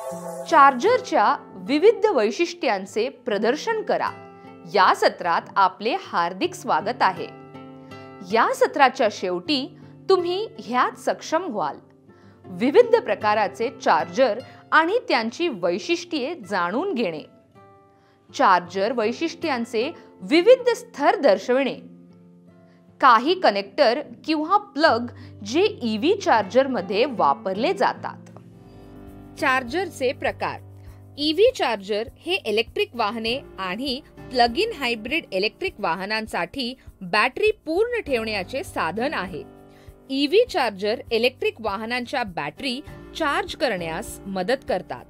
चार्जरच्या विविध वैशिष्ट्यांचे प्रदर्शन करा. या सत्रात आपले हार्दिक स्वागत आहे. या सत्राच्या शेवटी तुम्ही ह्यात सक्षम व्हाल. विविध प्रकाराचे चार्जर आणि त्यांची वैशिष्ट्ये जाणून घेणे, चार्जर वैशिष्ट्यांचे विविध स्तर दर्शविणे, काही कनेक्टर किंवा प्लग जे ईव्ही चार्जर मध्ये वापरले जातात. चार्जरचे प्रकार. ईव्ही चार्जर हे इलेक्ट्रिक वाहने आणि प्लग इन हायब्रिड इलेक्ट्रिक वाहनांसाठी बॅटरी पूर्ण ठेवण्याचे साधन आहे. ईव्ही चार्जर इलेक्ट्रिक वाहनांच्या बॅटरी चार्ज करण्यास मदत करतात.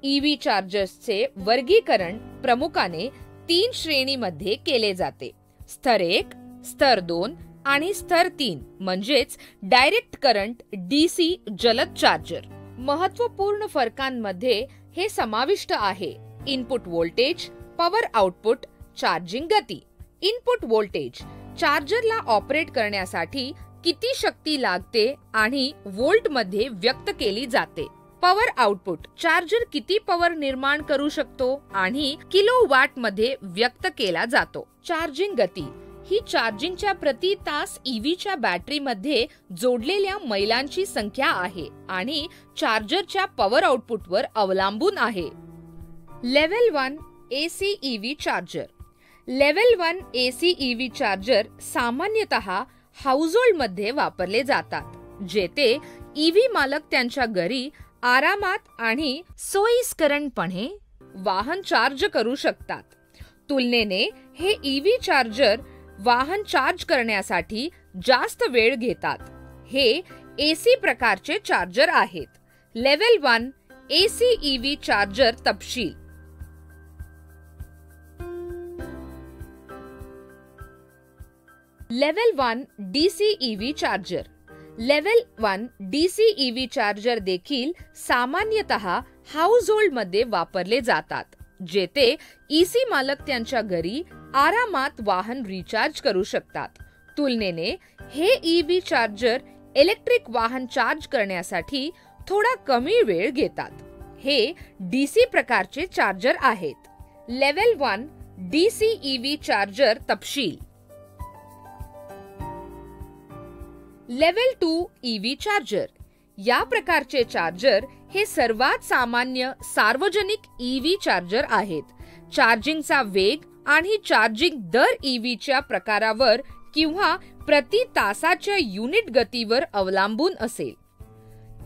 ईव्ही चार्जर्सचे वर्गीकरण प्रामुख्याने 3 श्रेणीमध्ये केले जाते: स्तर 1, स्तर 2 आणि स्तर 3, म्हणजेच डायरेक्ट करंट डीसी जलद चार्जर. महत्त्वपूर्ण फरकांमध्ये हे समाविष्ट आहे: input voltage, power output, charging गती. इनपुट व्होल्टेज चार्जरला ऑपरेट करण्यासाठी किती शक्ती लागते आणि व्होल्ट मध्ये व्यक्त केली जाते. पॉवर आउटपुट चार्जर किती पॉवर निर्माण करू शकतो आणि किलोवॅट मध्ये व्यक्त केला जातो. चार्जिंग गती ही चार्जिंगच्या प्रति तास ईव्हीच्या बॅटरीमध्ये जोडलेल्या मैलांची संख्या आहे आणि चार्जरच्या पॉवर आउटपुटवर अवलंबून आहे. Level 1 AC EV charger. Level 1 AC EV charger सामान्यतः हाऊसहोल्ड मध्ये वापरले जातात, जेथे ईव्ही मालक त्यांच्या घरी आरामात आणि सोयीस्करपणे वाहन चार्ज करू शकतात. तुलनेने हे ईव्ही चार्जर वाहन चार्ज करण्यासाठी जास्त वेळ घेतात. हे एसी प्रकारचे चार्जर आहेत. लेव्हल 1 एसी ईव्ही चार्जर तपशील. Level 1 DC EV charger. Level 1 DC EV charger देखील सामान्यतः हाऊसहोल्ड मध्ये वापरले जातात, जेथे ईसी मालक त्यांच्या घरी आरामात वाहन रिचार्ज करू शकतात. तुलनेने हे ईव्ही चार्जर इलेक्ट्रिक वाहन चार्ज करण्यासाठी थोडा कमी वेळ घेतात. हे डीसी प्रकारचे चार्जर आहेत. लेव्हल 1 डीसी ईव्ही चार्जर तपशील. Level 2 EV charger. या प्रकारचे चार्जर हे सर्वात सामान्य सार्वजनिक ईव्ही चार्जर आहेत. चार्जिंगचा वेग आणि चार्जिंग दर ईव्हीच्या प्रकारावर किंवा प्रति तासाच्या युनिट गतीवर अवलंबून असेल.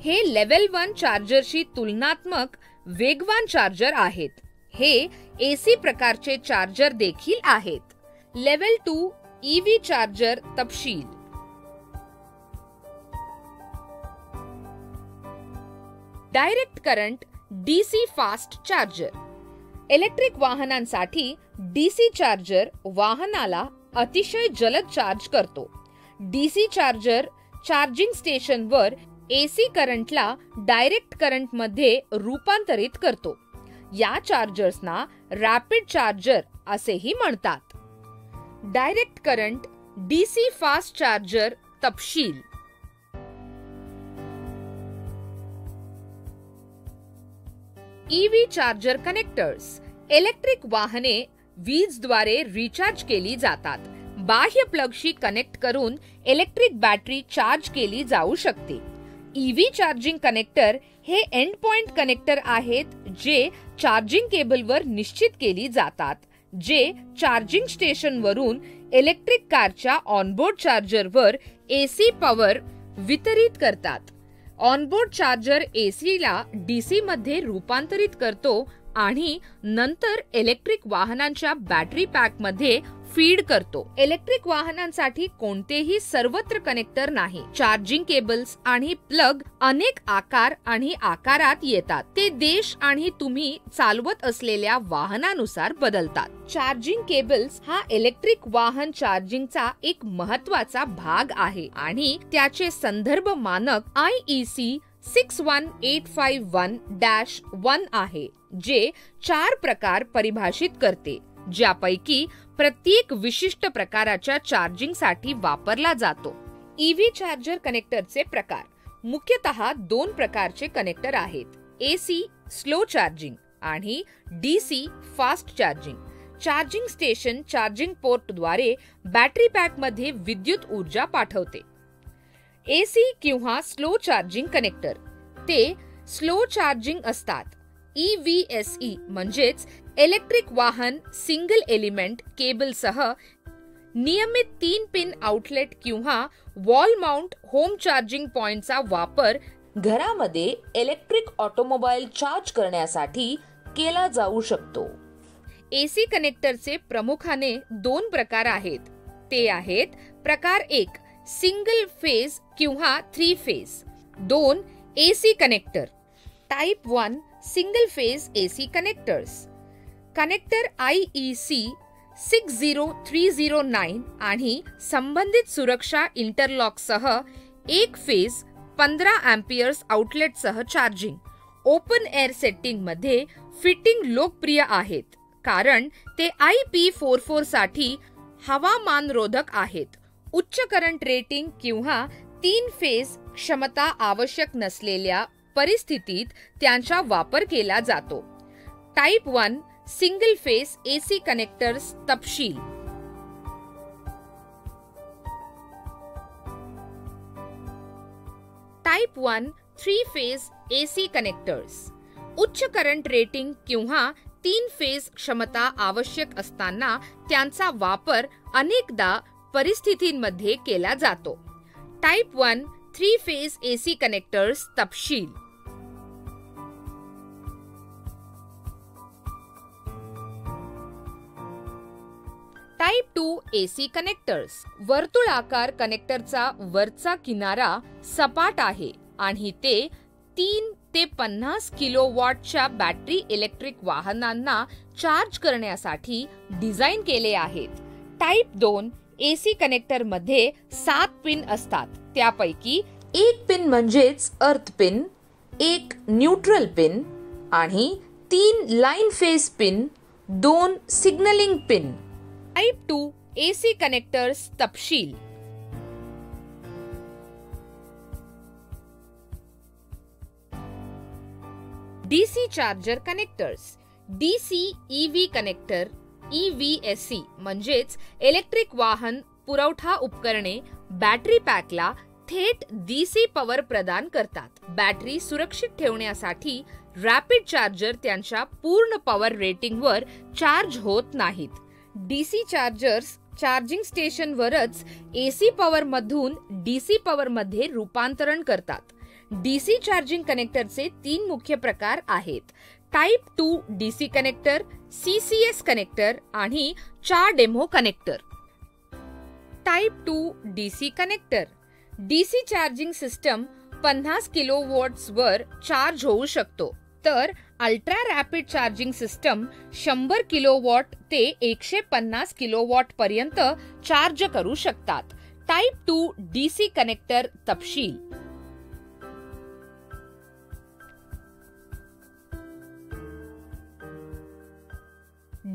हे लेव्हल 1 चार्जरशी तुलनात्मक वेगवान चार्जर आहेत. हे एसी प्रकारचे चार्जर देखील आहेत. लेव्हल 2 ईव्ही चार्जर तपशील. Direct current DC fast charger. Electric वाहनांसाठी डीसी चार्जर वाहनाला अतिशय जलद चार्ज करतो. डीसी चार्जर चार्जिंग स्टेशनवर एसी करंटला डायरेक्ट करंट मध्ये रूपांतरित करतो. या चार्जर्सना रॅपिड चार्जर असेही म्हणतात. Direct current DC fast charger तपशील. EV charger connectors. इलेक्ट्रिक वाहने वीजद्वारे रिचार्ज केली जातात. बाह्य प्लगशी कनेक्ट करून इलेक्ट्रिक बॅटरी चार्ज केली जाऊ शकते. ईव्ही चार्जिंग कनेक्टर हे एंड पॉइंट कनेक्टर आहेत जे चार्जिंग केबलवर निश्चित केली जातात, जे चार्जिंग स्टेशनवरून इलेक्ट्रिक कारच्या ऑनबोर्ड चार्जरवर एसी पॉवर वितरित करतात. ऑनबोर्ड चार्जर एसीला डीसी मध्ये रूपांतरित करतो आणि नंतर इलेक्ट्रिक वाहनांच्या बॅटरी पॅक मध्ये फीड करतो. इलेक्ट्रिक वाहनांसाठी कोणतेही सर्वत्र कनेक्टर नाही. चार्जिंग केबल्स आणि प्लग अनेक आकार आणि आकारात येतात. ते देश आणि तुम्ही चालवत असलेल्या वाहनानुसार बदलतात. चार्जिंग केबल्स हा इलेक्ट्रिक वाहन चार्जिंगचा एक महत्त्वाचा भाग आहे आणि त्याचे संदर्भ मानक IEC 61851-1 आहे, जे 4 प्रकार परिभाषित करते, ज्यापैकी प्रत्येक विशिष्ट प्रकाराच्या चार्जिंगसाठी वापरला जातो. ईव्ही चार्जर कनेक्टरचे प्रकार. मुख्यतः 2 प्रकारचे कनेक्टर आहेत: AC स्लो चार्जिंग आणि DC fast charging. Charging station charging पोर्टद्वारे बॅटरी पॅकमध्ये विद्युत ऊर्जा पाठवते. AC किंवा स्लो चार्जिंग कनेक्टर ते स्लो चार्जिंग असतात. EVSE म्हणजेच इलेक्ट्रिक वाहन सिंगल एलिमेंट केबलसह नियमित 3 पिन आउटलेट किंवा वॉल माउंट होम चार्जिंग पॉइंटचा वापर घरामध्ये इलेक्ट्रिक ऑटोमोबाईल चार्ज करण्यासाठी केला जाऊ शकतो. AC कनेक्टरचे प्रामुख्याने 2 प्रकार आहेत. ते आहेत प्रकार 1 सिंगल फेज किंवा 3 phase. 2 AC connector. Type 1 single phase AC connectors. Connector IEC 60309 आणि संबंधित सुरक्षा इंटरलॉकसह 1 फेज 15 अँपिअर्स आउटलेटसह चार्जिंग. ओपन एअर सेटिंगमध्ये फिटिंग लोकप्रिय आहेत कारण ते IP44 साठी हवामानरोधक आहेत. उच्च करंट रेटिंग किंवा 3 फेज क्षमता आवश्यक नसलेल्या परिस्थितीत त्यांचा वापर केला जातो. Type 1 single phase AC connectors तपशील. Type 1 3 phase AC connectors. उच्च करंट रेटिंग किंवा 3 फेज क्षमता आवश्यक असताना त्यांचा वापर अनेकदा परिस्थितींमध्ये केला जातो. टाइप 1 3 फेज AC कनेक्टर्स तपशील. Type 2 AC connectors. वर्तुळाकार कनेक्टरचा वरचा किनारा सपाट आहे आणि ते 3 ते 50 किलोवॉटच्या बॅटरी इलेक्ट्रिक वाहनांना चार्ज करण्यासाठी डिझाइन केले आहेत. टाइप 2 AC कनेक्टरमध्ये 7 पिन असतात. त्यापैकी 1 पिन म्हणजेच अर्थ पिन, 1 न्यूट्रल पिन आणि 3 line phase pin, 2 signalling pin. Type 2 AC connectors तपशील. DC charger connectors. DC EV connector EVSE म्हणजेच इलेक्ट्रिक वाहन पुरवठा उपकरणे बॅटरी पॅकला थेट DC पॉवर प्रदान करतात. बॅटरी सुरक्षित ठेवण्यासाठी रॅपिड चार्जर त्यांच्या पूर्ण पॉवर रेटिंगवर चार्ज होत नाहीत. DC चार्जर्स चार्जिंग स्टेशनवरच AC पॉवर मधून DC पॉवर मध्ये रूपांतरण करतात. DC चार्जिंग कनेक्टरचे 3 मुख्य प्रकार आहेत. Type 2 DC connector, CCS connector आणि 4 demo connector. Type 2 DC connector. DC charging system 50 किलोवॉट्स वर चार्ज होऊ शकतो, तर ultra rapid charging system 100 kilowatt ते 150 किलोवॉट पर्यंत चार्ज करू शकतात. टाइप 2 DC कनेक्टर तपशील.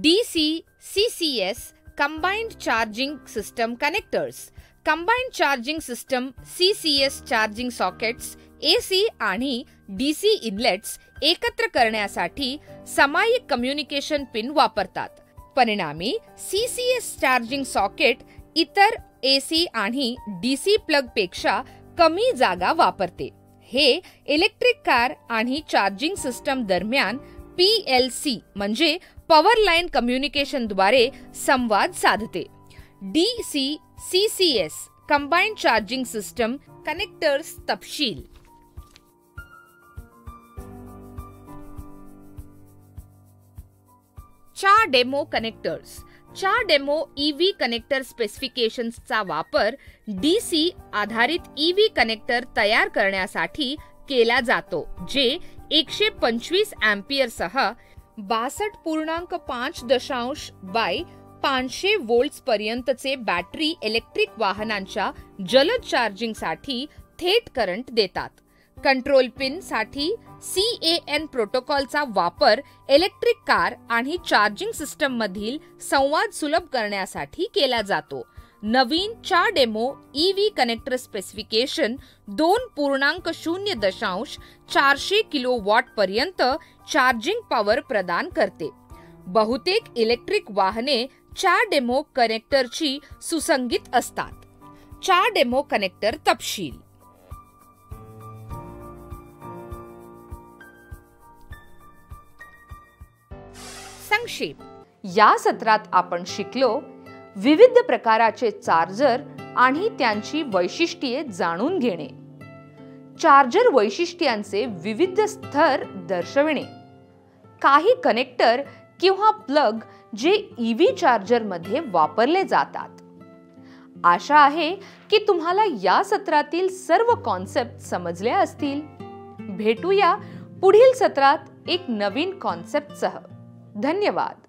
DC CCS combined charging system connectors. Combined charging system CCS charging sockets AC आणि DC इनलेट्स एकत्र करण्यासाठी सामायिक कम्युनिकेशन पिन वापरतात. परिणामी CCS चार्जिंग सॉकेट इतर AC आणि DC प्लग पेक्षा कमी जागा वापरते. हे इलेक्ट्रिक कार आणि चार्जिंग सिस्टम दरम्यान PLC म्हणजे पॉवर लाइन कम्युनिकेशन द्वारे संवाद साधते. DC CCS combined charging system connectors तपशील. 4 demo connectors. 4 demo EV connector स्पेसिफिकेशन्सचा वापर DC आधारित EV कनेक्टर तयार करण्यासाठी केला जातो, जे 125 अँपिअरसह 62.5 बाय 500 व्होल्ट्स पर्यंतचे बॅटरी इलेक्ट्रिक वाहनांच्या जलद चार्जिंगसाठी थेट करंट देतात. कंट्रोल पिन साठी CAN प्रोटोकॉलचा वापर इलेक्ट्रिक कार आणि चार्जिंग सिस्टम मधील संवाद सुलभ करण्यासाठी केला जातो. नवीन CHAdeMO EV connector specification 2.0 400 kilowatt पर्यंत चार्जिंग पॉवर प्रदान करते. बहुतेक इलेक्ट्रिक वाहने CHAdeMO कनेक्टरची सुसंगीत असतात. CHAdeMO कनेक्टर तपशील. संक्षेप. या सत्रात आपण शिकलो विविध प्रकाराचे चार्जर आणि त्यांची वैशिष्ट्ये जाणून घेणे, चार्जर वैशिष्ट्यांचे विविध स्तर दर्शविणे, काही कनेक्टर किंवा प्लग जे EV चार्जर मध्ये वापरले जातात. आशा आहे की तुम्हाला या सत्रातील सर्व कॉन्सेप्ट समजले असतील. भेटूया पुढील सत्रात एक नवीन कॉन्सेप्टसह. धन्यवाद.